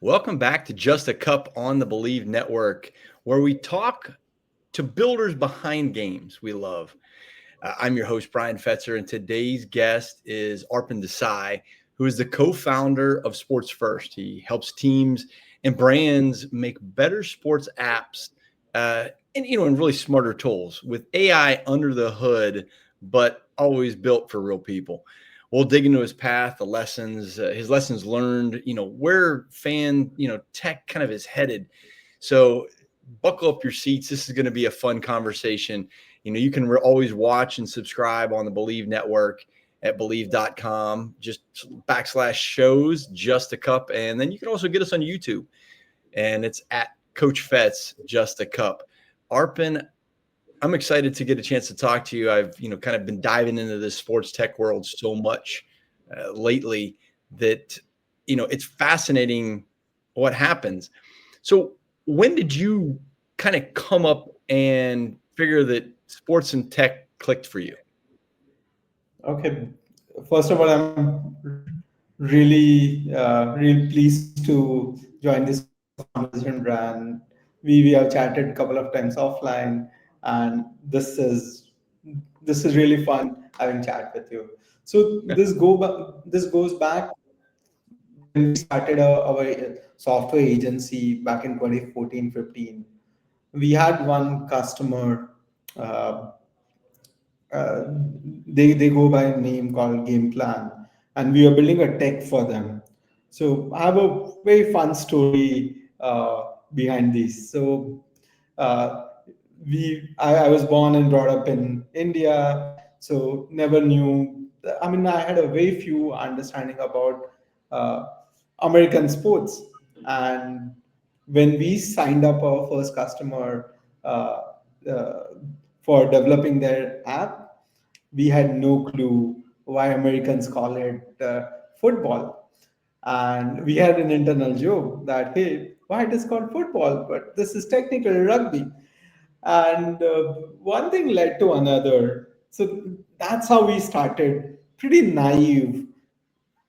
Welcome back to Just a Cup on the Bleav Network, where we talk to builders behind games we love. I'm your host, Bryan Fetzer, and today's guest is Arpan Desai, who is the co-founder of SportsFirst. He helps teams and brands make better sports apps and really smarter tools with AI under the hood, but always built for real people. We'll dig into his path, his lessons learned, where tech kind of is headed. So buckle up your seats. This is going to be a fun conversation. You can always watch and subscribe on the Bleav Network at Bleav.com, just /shows, Just a Cup. And then you can also get us on YouTube, and it's at Coach Fetz, Just a Cup. Arpan, I'm excited to get a chance to talk to you. I've, kind of been diving into this sports tech world so much lately that, it's fascinating what happens. So when did you kind of come up and figure that sports and tech clicked for you? Okay. First of all, I'm really pleased to join this conversation, Brian. We have chatted a couple of times offline, and this is really fun having chat with you. So this goes back when we started our software agency back in 2014-15. We had one customer. Uh, they go by a name called Game Plan, and we are building a tech for them. So I have a very fun story behind this. So uh, I was born and brought up in India, so never knew. I mean, I had a very few understanding about uh, American sports, and when we signed up our first customer uh, uh, for developing their app, we had no clue why Americans call it football. And we had an internal joke that, hey, why it is called football, but this is technically rugby. And one thing led to another. So that's how we started. Pretty naive,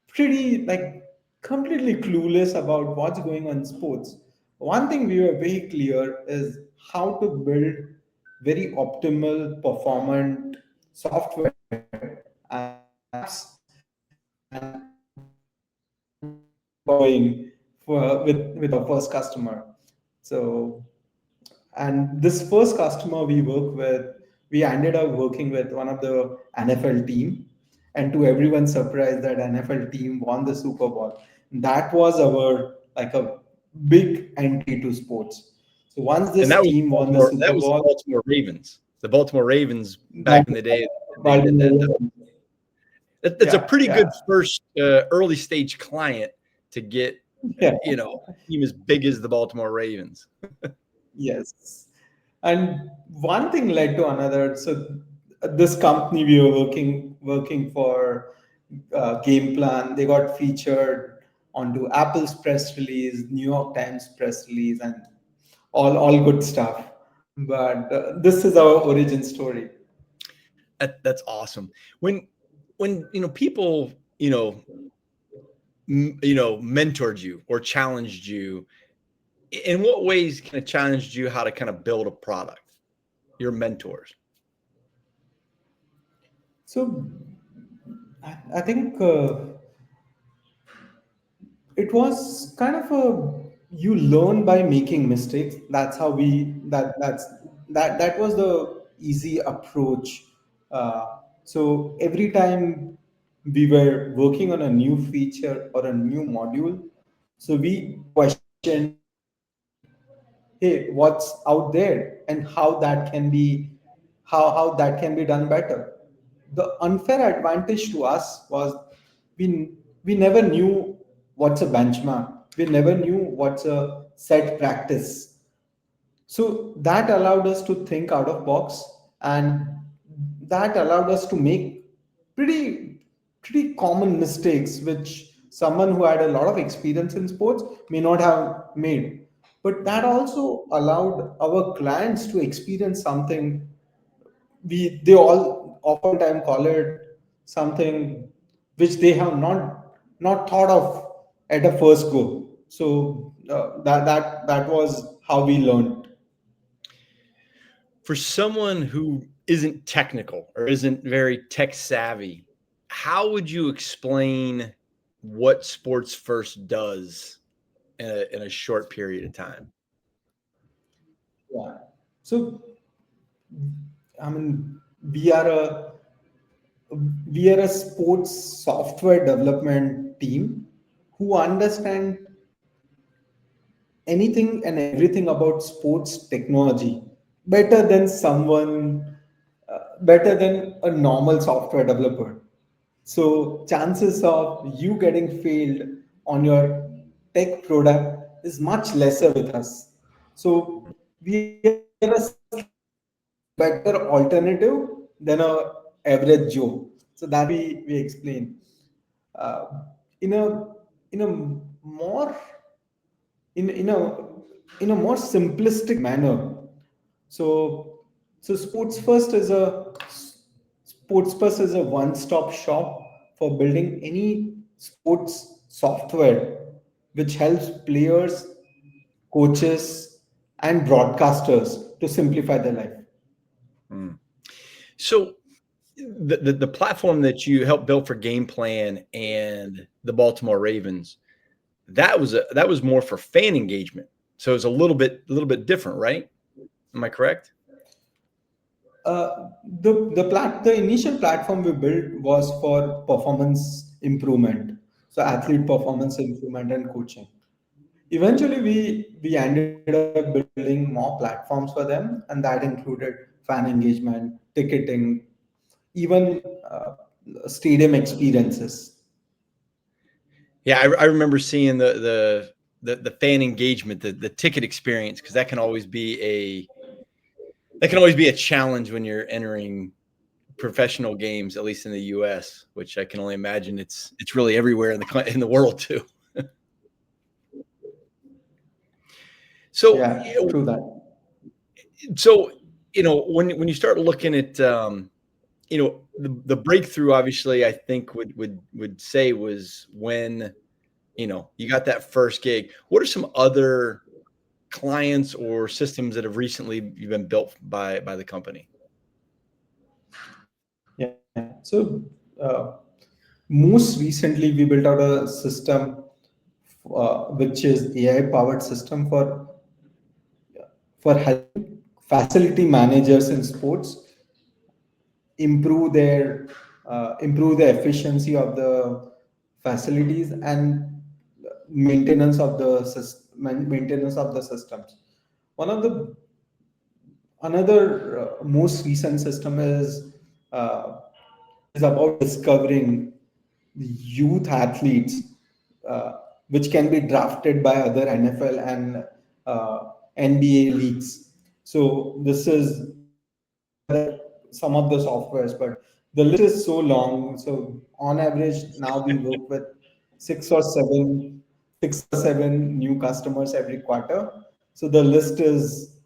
pretty like completely clueless about what's going on in sports. One thing we were very clear is how to build very optimal, performant software and apps, and going with our first customer. So, and this first customer we work with, we ended up working with one of the NFL team, and to everyone's surprise, that NFL team won the Super Bowl. That was our like a big entry to sports. So once And this team won the that Super was the Bowl, Baltimore Ravens. The Baltimore Ravens that back in the day, they did that. Baltimore, That's a yeah, pretty good yeah, first early stage client to get, yeah, a team as big as the Baltimore Ravens. yes. And one thing led to another. So this company we were working for, Game Plan, they got featured onto Apple's press release, New York Times press release, and all good stuff. But this is our origin story. That's awesome. When people mentored you or challenged you, in what ways kind of challenged you how to kind of build a product? Your mentors. So I think it was kind of a, you learn by making mistakes. That's how we that was the easy approach. So every time we were working on a new feature or a new module, so we questioned, hey, what's out there and how that can be, how that can be done better. The unfair advantage to us was we we never knew what's a benchmark, we never knew what's a set practice. So that allowed us to think out of box, and that allowed us to make pretty common mistakes which someone who had a lot of experience in sports may not have made. But that also allowed our clients to experience something they all oftentimes call it something which they have not thought of at a first go. That was how we learned. For someone who isn't technical or isn't very tech savvy, how would you explain what Sports First does in a short period of time? Yeah. So I mean, we are a we are a sports software development team who understand anything and everything about sports technology better than better than a normal software developer. So chances of you getting failed on your tech product is much lesser with us. So we are a slightly better alternative than a average Joe. So that we explain uh, in a more in in a in a more simplistic manner. So Sports First is a one-stop shop for building any sports software which helps players, coaches, and broadcasters to simplify their life. Mm. So the platform that you helped build for Game Plan and the Baltimore Ravens, that was more for fan engagement. So it's a little bit different, right? Am I correct? The initial platform we built was for performance improvement, so athlete performance improvement and coaching. Eventually, we ended up building more platforms for them, and that included fan engagement, ticketing, even stadium experiences. Yeah, I remember seeing the fan engagement, the ticket experience, because that can always be a challenge when you're entering professional games, at least in the U.S., which I can only imagine it's really everywhere in the world too. So, Yeah, true that. so when you start looking at the breakthrough, obviously, I think would say was when you got that first gig. What are some other clients or systems that have recently been built by the company? Yeah. So most recently, we built out a system which is AI powered system for helping facility managers in sports improve the efficiency of the facilities and maintenance of the systems. One of the Another most recent system uh, is about discovering youth athletes, uh, which can be drafted by other NFL and NBA leagues. So these are some of the softwares, but the list is so long. So on average, now we work with six or seven, six or seven new customers every quarter. So the list is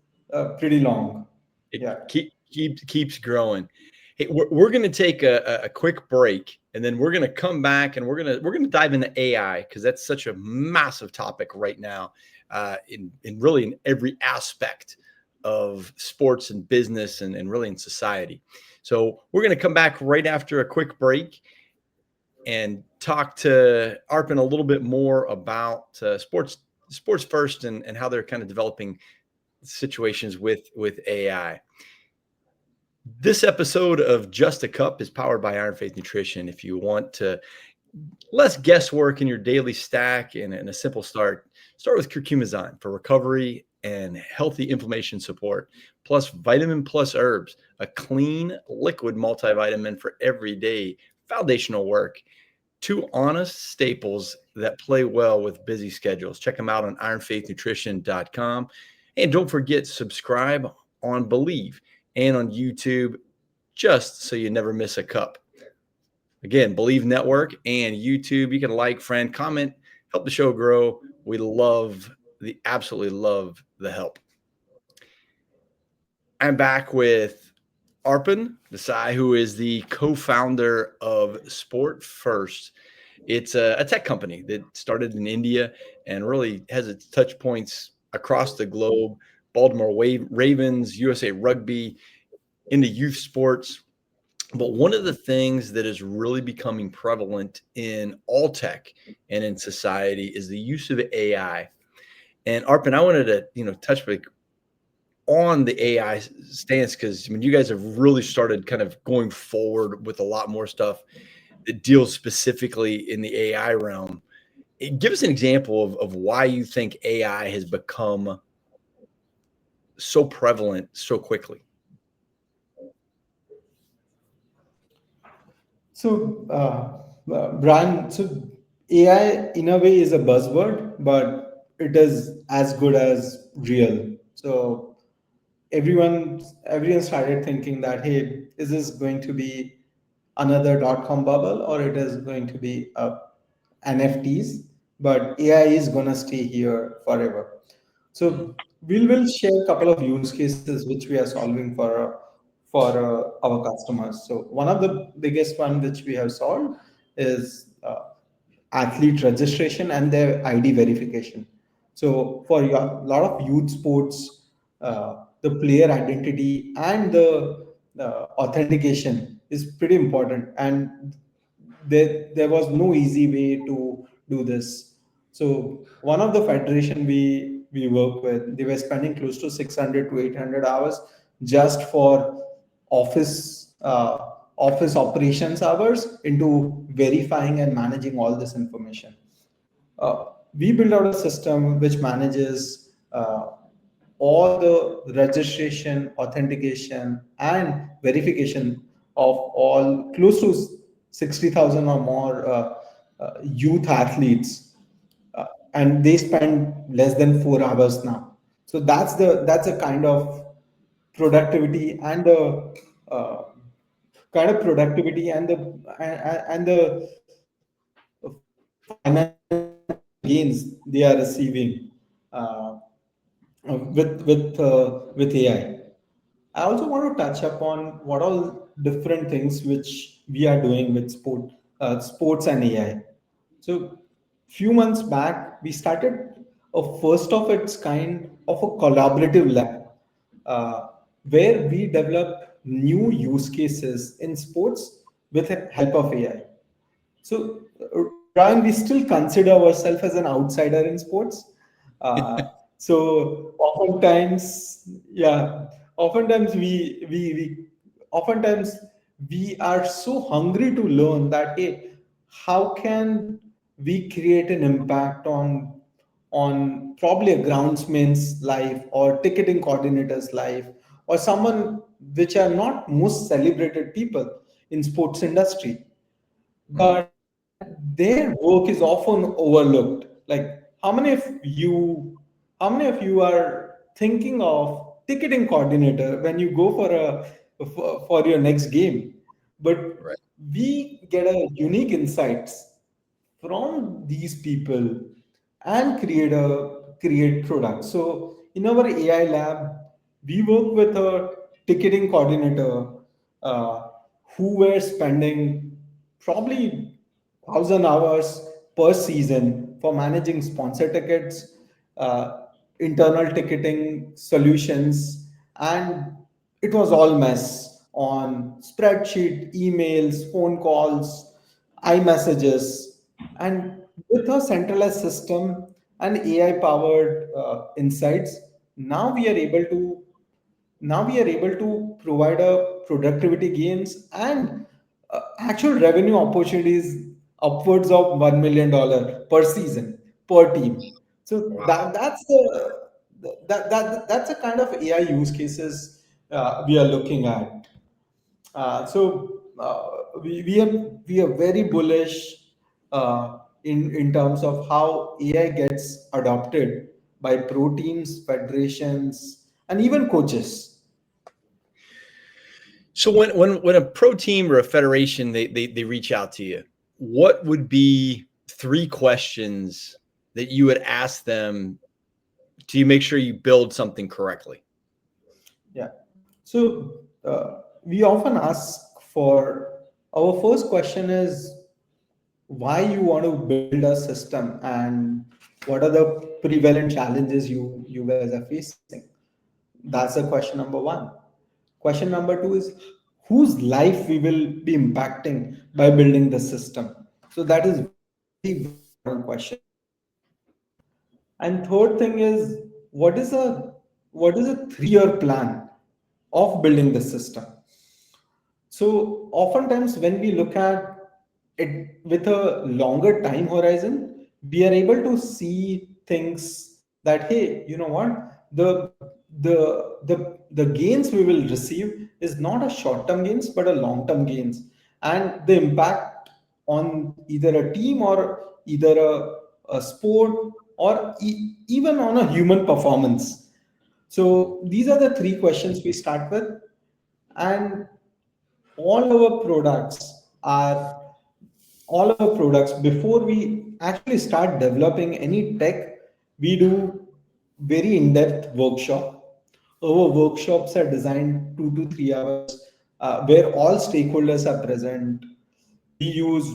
pretty long. It Yeah. keeps growing. Hey, we're going to take a quick break, and then we're going to come back, and we're going to dive into AI, because that's such a massive topic right now, in really in every aspect of sports and business, and really in society. So we're going to come back right after a quick break and talk to Arpan a little bit more about sports first, and how they're kind of developing situations with AI. This episode of Just a Cup is powered by Iron Faith Nutrition. If you want to less guesswork in your daily stack and a simple start with curcumazine for recovery and healthy inflammation support, plus vitamin plus herbs, a clean liquid multivitamin for everyday foundational work. Two honest staples that play well with busy schedules. Check them out on ironfaithnutrition.com. And don't forget, subscribe on Bleav and on YouTube, just so you never miss a cup. Again, Bleav Network and YouTube. You can like, friend, comment, help the show grow. We absolutely love the help. I'm back with Arpan Desai, who is the co-founder of SportsFirst. It's a tech company that started in India and really has its touch points across the globe. Baltimore Ravens, USA Rugby, into youth sports. But one of the things that is really becoming prevalent in all tech and in society is the use of AI. And Arpan, I wanted to, touch on the AI stance, because when you guys have really started kind of going forward with a lot more stuff that deals specifically in the AI realm. Give us an example of why you think AI has become so prevalent so quickly. So, Brian, so AI in a way is a buzzword, but it is as good as real. So everyone started thinking that, hey, is this going to be another dot-com bubble, or it is going to be NFTs? But AI is gonna stay here forever. So we'll share a couple of use cases which we are solving for our customers. So one of the biggest one which we have solved is athlete registration and their ID verification. So for a lot of youth sports, the player identity and the authentication is pretty important, and there was no easy way to do this. So one of the federation we work with, they were spending close to 600 to 800 hours just for office operations hours into verifying and managing all this information. We build out a system which manages all the registration, authentication, and verification of all close to 60,000 or more youth athletes, and they spend less than 4 hours now. So that's a kind of productivity and the uh, financial gains they are receiving with AI. I also want to touch upon what all different things which we are doing with sports and AI. So, few months back, we started a first of its kind of a collaborative lab, uh, where we develop new use cases in sports with the help of AI. So, Brian, we still consider ourselves as an outsider in sports. So oftentimes oftentimes we are so hungry to learn that, hey, how can we create an impact on probably a groundsman's life or ticketing coordinator's life or someone which are not most celebrated people in sports industry, but their work is often overlooked. Like how many of you are thinking of ticketing coordinator when you go for your next game? But Right. we get a unique insights from these people and create products. So in our AI lab, we work with a ticketing coordinator uh, who were spending probably 1,000 hours per season for managing sponsor tickets, uh, internal ticketing solutions, and it was all mess on spreadsheet, emails, phone calls, iMessages, and with a centralized system and AI powered insights, now we are able to provide a productivity gains and actual revenue opportunities upwards of $1 million per season per team. So Wow. that's the kind of AI use cases we are looking at. We are very bullish in terms of how AI gets adopted by pro teams, federations, and even coaches. So when a pro team or a federation they reach out to you, what would be three questions that you would ask them to make sure you build something correctly? Yeah. So we often ask for our first question is, why you want to build a system and what are the prevalent challenges you guys are facing. That's the question number one. Question number two is whose life we will be impacting by building the system. So that is very, very important question. And third thing is what is a 3-year plan of building the system. So oftentimes when we look at it with a longer time horizon, we are able to see things that hey, you know what, the gains we will receive is not a short term gains but a long term gains, and the impact on either a team or either a sport or even on a human performance. So these are the three questions we start with, and all our products are all our products before we actually start developing any tech, we do very in-depth workshop. Our workshops are designed 2 to 3 hours, where all stakeholders are present. We use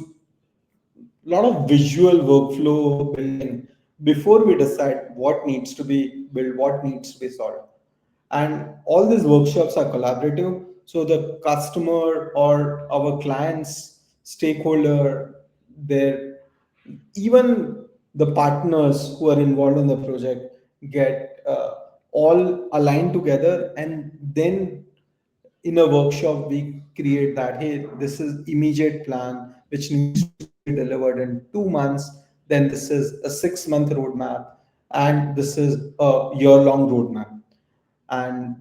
a lot of visual workflow building before we decide what needs to be built, what needs to be solved. And all these workshops are collaborative. So the customer or our clients, stakeholder, their even the partners who are involved in the project get all aligned together, and then in a workshop we create that hey, this is immediate plan which needs to be delivered in 2 months, then this is a 6 month roadmap, and this is a year long roadmap, and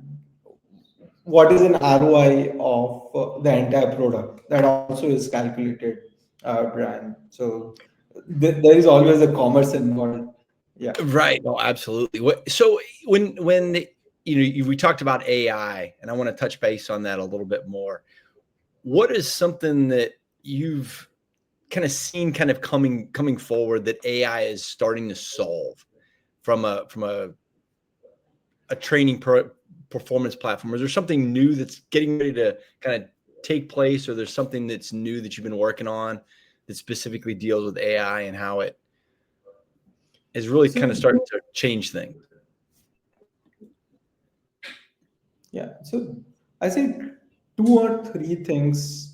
what is an ROI of the entire product that also is calculated, Brian. So there is always a commerce involved. Yeah. Right. No, absolutely. So when we talked about AI, and I want to touch base on that a little bit more. What is something that you've kind of seen kind of coming forward that AI is starting to solve from a training performance platform? Is there something new that's getting ready to kind of take place, or there's something that's new that you've been working on that specifically deals with AI and how it is really kind of So starting to change things? yeah, so I think two or three things.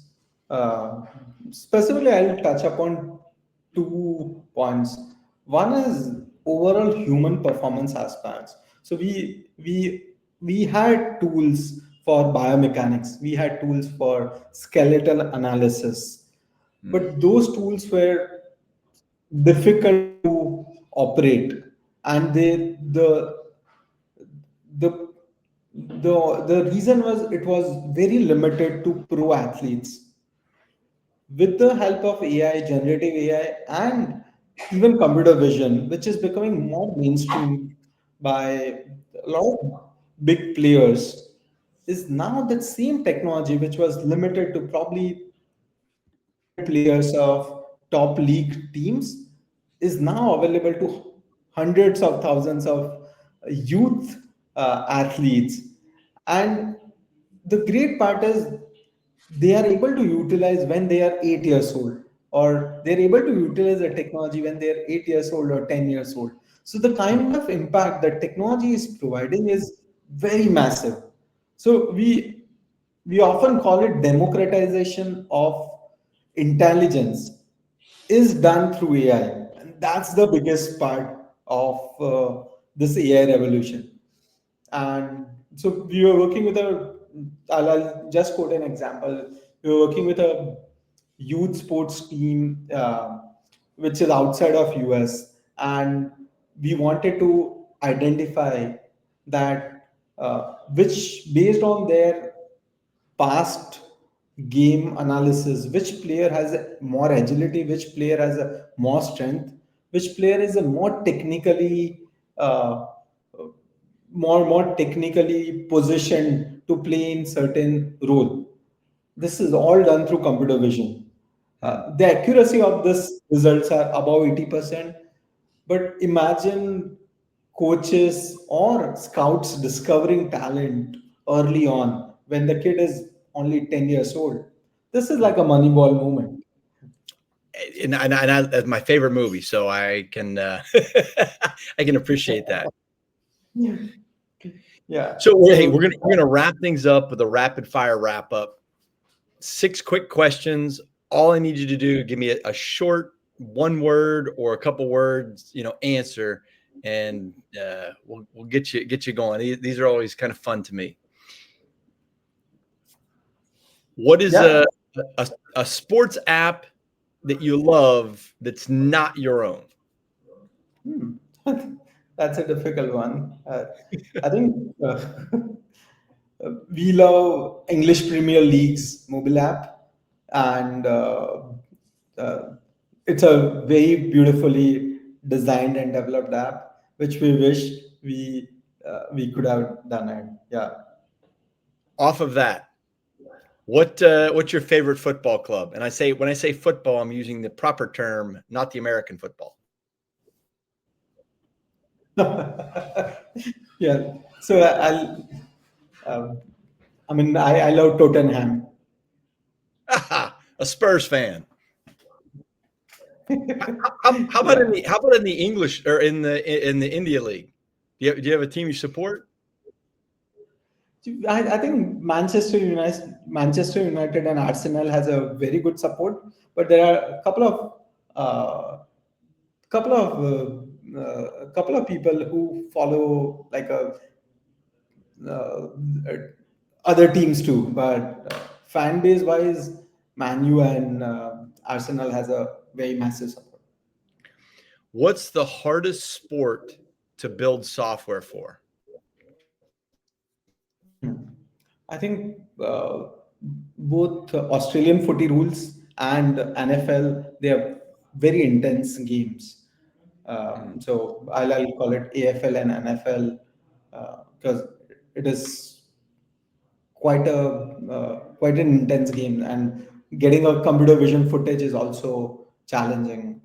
Uh, Specifically, I'll touch upon 2 points. One is overall human performance aspects. So we had tools for biomechanics, we had tools for skeletal analysis, Mm. but those tools were difficult to operate, and the the reason was it was very limited to pro athletes. With the help of AI, generative AI, and even computer vision, which is becoming more mainstream by a lot of big players, is now that same technology, which was limited to probably 100 players of top league teams, is now available to hundreds of thousands of youth athletes. And the great part is they are able to utilize when they are 8 years old, or they're able to utilize the technology when they're 8 years old or 10 years old. So the kind of impact that technology is providing is very massive. So we often call it democratization of intelligence is done through AI, and that's the biggest part of this AI revolution. And so we were working with I'll just quote an example. We were working with a youth sports team, which is outside of US, and we wanted to identify that which based on their past game analysis, which player has more agility, which player has a more strength, which player is a more technically uh, more technically positioned to play in certain role. This is all done through computer vision. Hmm. The accuracy of this results are above 80%. But imagine coaches or scouts discovering talent early on when the kid is only 10 years old. This is like a money ball moment. that's my favorite movie, so I can I can appreciate that. Yeah. So hey, So we're gonna wrap things up with a rapid fire wrap up. 6 quick questions. All I need you to do, give me a short 1 word or a couple words, answer, and we'll get you going. These are always kind of fun to me. What is yeah. a sports app that you love that's not your own? Hmm. That's a difficult one. I think we love English Premier League's mobile app, and uh, it's a very beautifully designed and developed app, which we wish we could have done it. Yeah. Off of that, what's your favorite football club? And when I say football, I'm using the proper term, not the American football. Yeah. So um, I love Tottenham. A Spurs fan. How about Yeah. in the English or in the India League? Do you have a team you support? I think Manchester United and Arsenal has a very good support, but there are a couple of people who follow like a uh, other teams too. But fan base wise, Manu and Arsenal has a very massive support. What's the hardest sport to build software for? I think both Australian footy rules and NFL, they are very intense games. Hmm. I'll call it AFL and NFL because it is quite an intense game, and getting a computer vision footage is also challenging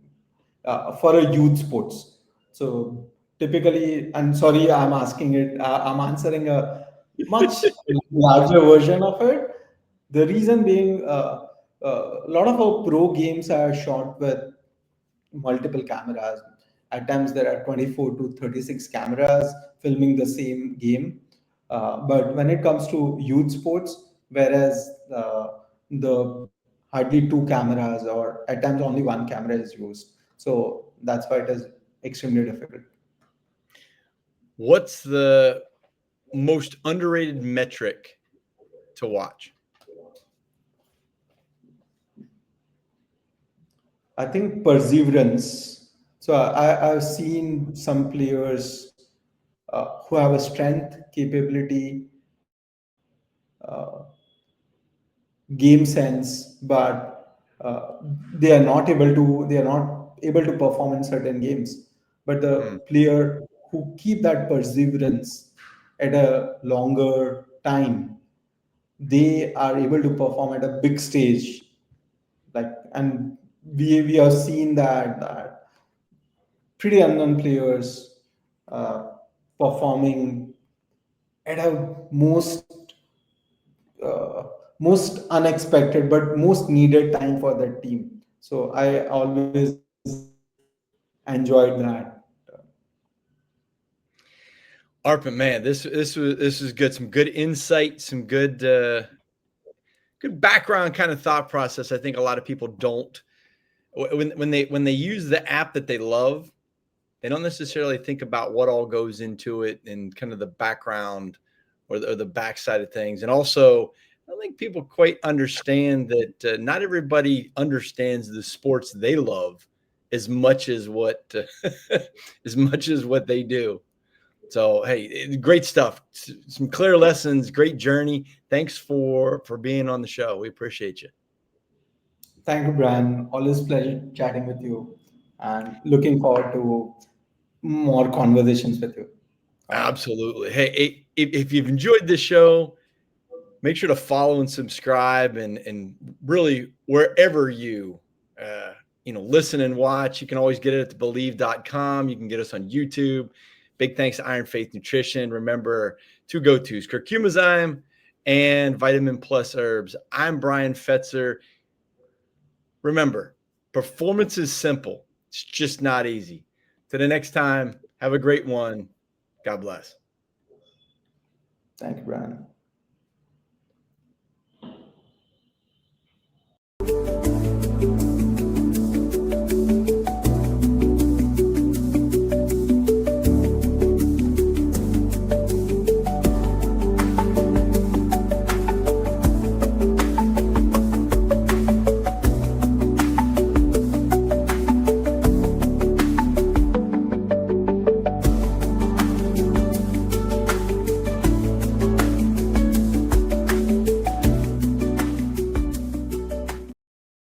for a youth sports. So typically, and sorry, I'm answering a much larger version of it. The reason being, a lot of our pro games are shot with multiple cameras. At times, there are 24 to 36 cameras filming the same game. But when it comes to youth sports, whereas the hardly 2 cameras or at times only 1 camera is used, so that's why it is extremely difficult. What's the most underrated metric to watch? I think perseverance. I've seen some players who have a strength, capability, game sense, but they are not able to perform in certain games. But Hmm. the player who keep that perseverance at a longer time, they are able to perform at a big stage. And we have seen that pretty unknown players uh, performing at a uh, most unexpected but most needed time for that team. So I always enjoyed that. Arpan, man, this is good. Some good insight, some good background kind of thought process. I think a lot of people don't when they use the app that they love, they don't necessarily think about what all goes into it and kind of the background or the backside of things. And also, I don't think people quite understand that not everybody understands the sports they love as much as what as much as what they do. So, hey, great stuff. Some clear lessons, great journey. Thanks for being on the show. We appreciate you. Thank you, Brian. Always pleasure chatting with you, and looking forward to more conversations with you. All right. Absolutely. Hey, if you've enjoyed this show, make sure to follow and subscribe, and really wherever you listen and watch. You can always get it at the Bleav.com. You can get us on YouTube. Big thanks to Iron Faith Nutrition. Remember, 2 go-tos, curcumazyme and vitamin plus herbs. I'm Bryan Fetzer. Remember, Performance is simple. It's just not easy. Till the next time, have a great one. God bless. Thank you, Bryan.